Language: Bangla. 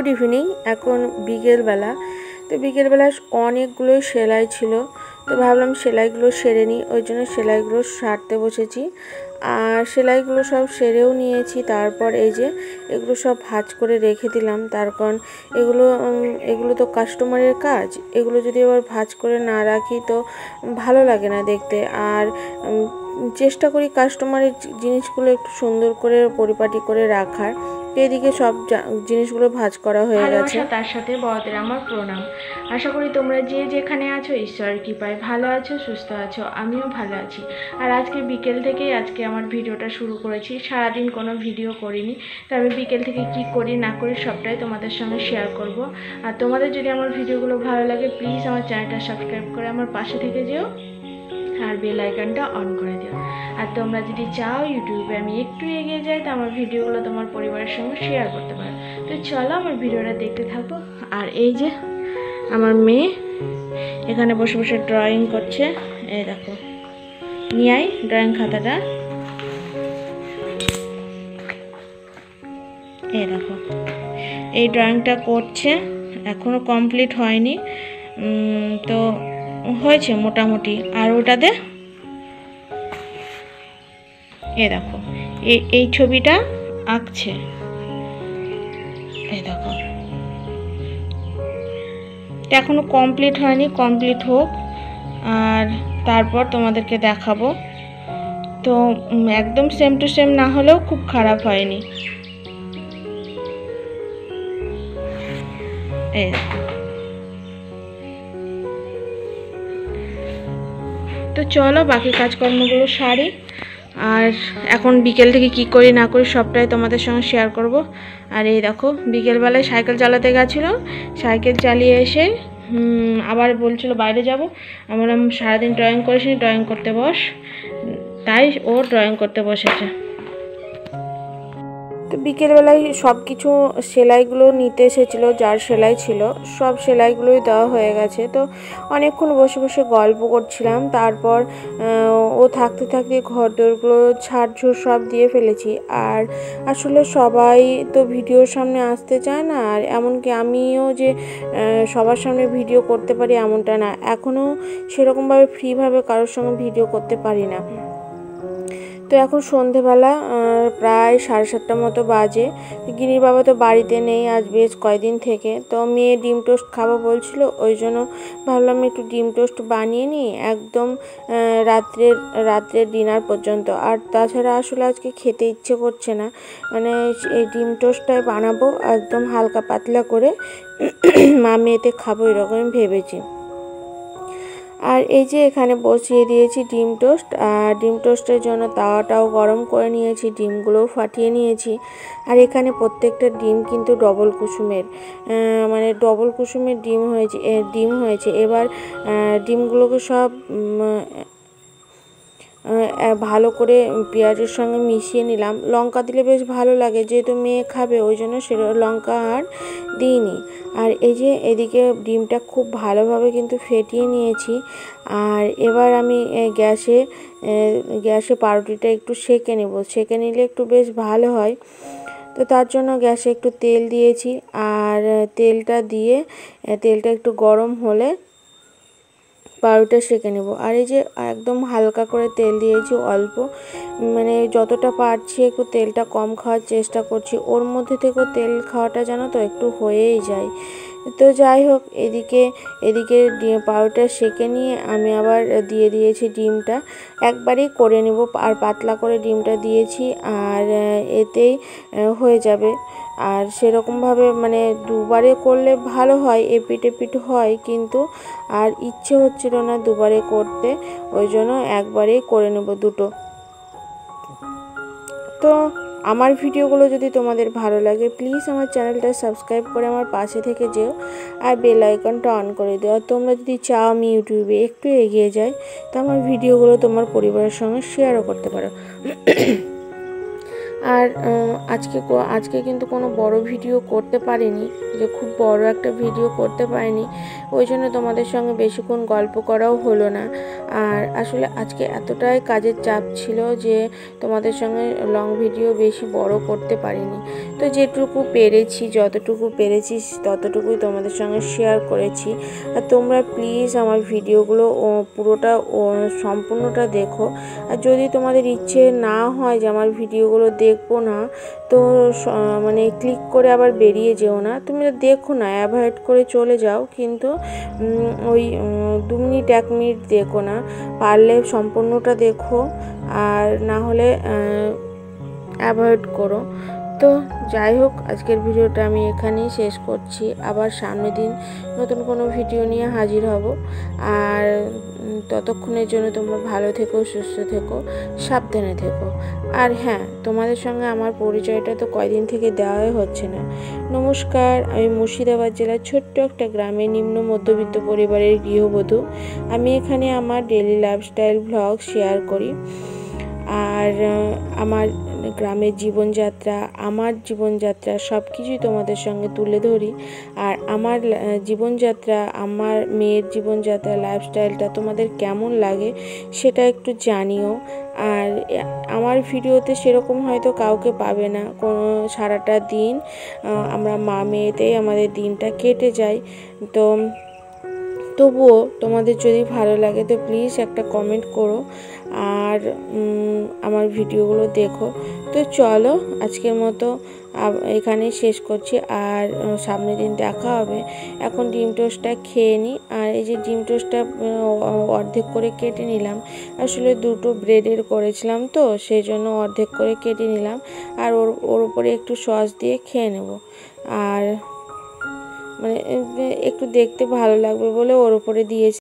Good evening. এখন বিকেলবেলা। তো বিকেলবেলা অনেকগুলো সেলাই ছিল, তো ভাবলাম সেলাইগুলো সেরে নিই, ওই জন্য সেলাইগুলো সারতে বসেছি। আর সেলাইগুলো সব সেরেও নিয়েছি। তারপর এই যে এগুলো সব ভাঁজ করে রেখে দিলাম, তার কারণ এগুলো তো কাস্টমারের কাজ, এগুলো যদি আবার ভাঁজ করে না রাখি তো ভালো লাগে না দেখতে। আর চেষ্টা করি কাস্টমারের জিনিসগুলো একটু সুন্দর করে পরিপাটি করে রাখার। এদিকে সব জিনিসগুলো ভাঁজ করা হয়ে গেছে। তার সাথে বড়দের আমার প্রণাম। আশা করি তোমরা যে যেখানে আছো ঈশ্বরের কৃপায় ভালো আছো, সুস্থ আছো। আমিও ভালো আছি। আর আজকে বিকেল থেকেই আমার ভিডিওটা শুরু করেছি। সারাদিন কোনো ভিডিও করিনি, তবে বিকেল থেকে কি করি না করি সবটাই তোমাদের সঙ্গে শেয়ার করব। আর তোমাদের যদি আমার ভিডিওগুলো ভালো লাগে প্লিজ আমার চ্যানেলটা সাবস্ক্রাইব করে আমার পাশে থেকে যেও, আর বেল আইকনটা অন করে দিও। আর তোমরা যদি চাও ইউটিউবে আমি একটু এগিয়ে যাই, তো আমার ভিডিওগুলো তোমার পরিবারের সঙ্গে শেয়ার করতে পারো। তো চলো আমার ভিডিওটা দেখতে থাকো। আর এই যে আমার মেয়ে এখানে বসে বসে ড্রয়িং করছে। এই দেখো, নিয়ে আই ড্রয়িং খাতাটা। এই দেখো, এই ড্রয়িংটা করছে, এখনো কমপ্লিট হয়নি, তো হয়েছে মোটামুটি। আর ওটাতে এই দেখো এই ছবিটা আঁকছে। এই দেখো, এখনো কমপ্লিট হয়নি, কমপ্লিট হোক আর তারপর তোমাদেরকে দেখাবো। তো একদম সেম টু সেম না হলেও খুব খারাপ হয়নি। এই দেখো, তো চলো বাকি কাজকর্মগুলো সারি। আর এখন বিকেল থেকে কি করি না করি সবটাই তোমাদের সঙ্গে শেয়ার করব। আর এই দেখো, বিকেলবেলায় সাইকেল চালাতে গেছিলো, সাইকেল চালিয়ে এসে আবার বলছিল বাইরে যাব। আমরা সারাদিন ড্রয়িং করেছি, ড্রয়িং করতে বস, তাই ও ড্রয়িং করতে বসেছে। তো বিকেলবেলায় সব কিছু সেলাইগুলো নিতে এসেছিলো, যার সেলাই ছিল সব সেলাইগুলোই দেওয়া হয়ে গেছে। তো অনেকক্ষণ বসে বসে গল্প করছিলাম। তারপর ও থাকতে থাকতে ঘরদোরগুলো ঝাড়ঝুড় সব দিয়ে ফেলেছি। আর আসলে সবাই তো ভিডিওর সামনে আসতে চায় না, আর এমনকি আমিও যে সবার সামনে ভিডিও করতে পারি এমনটা না, এখনও সেরকমভাবে ফ্রিভাবে কারোর সঙ্গে ভিডিও করতে পারি না। তো এখন সন্ধেবেলা প্রায় 7:30 মতো বাজে। গিনির বাবা তো বাড়িতে নেই আজ বেশ কয়েকদিন থেকে। তো মেয়ে ডিম টোস্ট খাবো বলছিল, ওই জন্য ভাবলাম একটু ডিম টোস্ট বানিয়ে নিই একদম রাত্রের ডিনার পর্যন্ত। আর তাছাড়া আসলে আজকে খেতে ইচ্ছে করছে না, মানে এই ডিম টোস্টটাই বানাবো একদম হালকা পাতলা করে, মা মেয়েতে খাবো এরকমই ভেবেছি। আর এই যে এখানে বসিয়ে দিয়েছি ডিম টোস্ট। আর ডিম টোস্টের জন্য তাওয়াটাও গরম করে নিয়েছি, ডিমগুলোও ফাটিয়ে নিয়েছি। আর এখানে প্রত্যেকটা ডিম কিন্তু ডবল কুসুমের, মানে ডবল কুসুমের ডিম হয়েছে। এবার ডিমগুলোকে সব ভালো করে পেঁয়াজের সঙ্গে মিশিয়ে নিলাম। লঙ্কা দিলে বেশ ভালো লাগে, যেহেতু মেয়ে খাবে ওই জন্য লঙ্কা আর দিইনি। আর এই যে এদিকে ডিমটা খুব ভালোভাবে কিন্তু ফেটিয়ে নিয়েছি। আর এবার আমি গ্যাসে পাউরুটিটা একটু সেঁকে নেব, সেঁকে নিলে একটু বেশ ভালো হয়। তো তার জন্য গ্যাসে একটু তেল দিয়েছি। আর তেলটা একটু গরম হলে পাউরুটিটা সেঁকে নেব। আর এই যে একদম হালকা করে তেল দিয়েছি, অল্প, মানে যতটা পারছি একটু তেলটা কম খাওয়ার চেষ্টা করছি। ওর মধ্যে থেকেও তেল খাওয়াটা জানো তো একটু হয়েই যায়। তো যাই হোক, এদিকে পাউরুটিটা সেঁকে নিয়ে আমি আবার দিয়ে দিয়েছি ডিমটা, একবারেই করে নেব। আর পাতলা করে ডিমটা দিয়েছি, আর এতেই হয়ে যাবে। আর সেরকমভাবে মানে দুবারে করলে ভালো হয়, এপিট এপিট হয়, কিন্তু আর ইচ্ছে হচ্ছিল না দুবারে করতে, ওই জন্য একবারেই করে নেব দুটো। তো আমার ভিডিওগুলো যদি তোমাদের ভালো লাগে প্লিজ আমার চ্যানেলটা সাবস্ক্রাইব করে আমার পাশে থেকে যেও, আর বেল আইকনটা অন করে দিও। আর তোমরা যদি চাও আমি ইউটিউবে একটু এগিয়ে যাই, তো আমার ভিডিওগুলো তোমার পরিবারের সঙ্গে শেয়ারও করতে পারো। আর আজকে কিন্তু কোনো বড় ভিডিও করতে পারিনি, যে খুব বড় একটা ভিডিও করতে পারিনি, ওই জন্য তোমাদের সঙ্গে বেশিক্ষণ গল্প করাও হলো না। আর আসলে আজকে এতটাই কাজের চাপ ছিল যে তোমাদের সঙ্গে লং ভিডিও বেশি বড় করতে পারিনি। তো তো যেটুকু পেরেছি, যতটুকু পেরেছি ততটুকুই তোমাদের সঙ্গে শেয়ার করেছি। আর তোমরা প্লিজ আমার ভিডিওগুলো পুরোটা সম্পূর্ণটা দেখো। আর যদি তোমাদের ইচ্ছে না হয় যে আমার ভিডিওগুলো দেখবো না, তো মানে ক্লিক করে আবার বেরিয়ে যেও না, তুমি দেখো না, অ্যাভয়েড করে চলে যাও, কিন্তু ওই 2 মিনিট 1 মিনিট দেখো না, পারলে সম্পূর্ণটা দেখো, আর না হলে অ্যাভয়েড করো। তো যাই হোক, আজকের ভিডিওটা আমি এখানেই শেষ করছি। আবার সামনের দিন নতুন কোনো ভিডিও নিয়ে হাজির হব। আর ততক্ষণের জন্য তোমরা ভালো থেকো, সুস্থ থেকো, সাবধানে থেকো। আর হ্যাঁ, তোমাদের সঙ্গে আমার পরিচয়টা তো কয়দিন থেকে দেওয়াই হচ্ছে না। নমস্কার, আমি মুর্শিদাবাদ জেলার ছোট্ট একটা গ্রামের নিম্ন মধ্যবিত্ত পরিবারের গৃহবধূ। আমি এখানে আমার ডেইলি লাইফস্টাইল ভ্লগ শেয়ার করি। আর আমার গ্রামের জীবনযাত্রা সব কিছুই তোমাদের সঙ্গে তুলে ধরি। আর আমার জীবনযাত্রা, আমার মেয়ের জীবনযাত্রা, লাইফস্টাইলটা তোমাদের কেমন লাগে সেটা একটু জানিও। আর আমার ভিডিওতে সেরকম হয়তো কাউকে পাবে না, কোনো সারাটা দিন আমরা মা মেয়েতেই আমাদের দিনটা কেটে যায়। তো তবুও তোমাদের যদি ভালো লাগে তো প্লিজ একটা কমেন্ট করো, আর আমার ভিডিওগুলো দেখো। তো চলো, আজকের মতো এখানে শেষ করছি। আর সামনের দিন দেখা হবে। এখন ডিম টোস্টটা খেয়ে নিই। আর এই যে ডিম টোস্টটা অর্ধেক করে কেটে নিলাম, আসলে 2টো ব্রেডের করেছিলাম, তো সেই জন্য অর্ধেক করে কেটে নিলাম। আর ওর উপরে একটু সস দিয়ে খেয়ে নেব। আর মানে একটু দেখতে ভালো লাগবে বলে ওর উপরে দিয়েছি।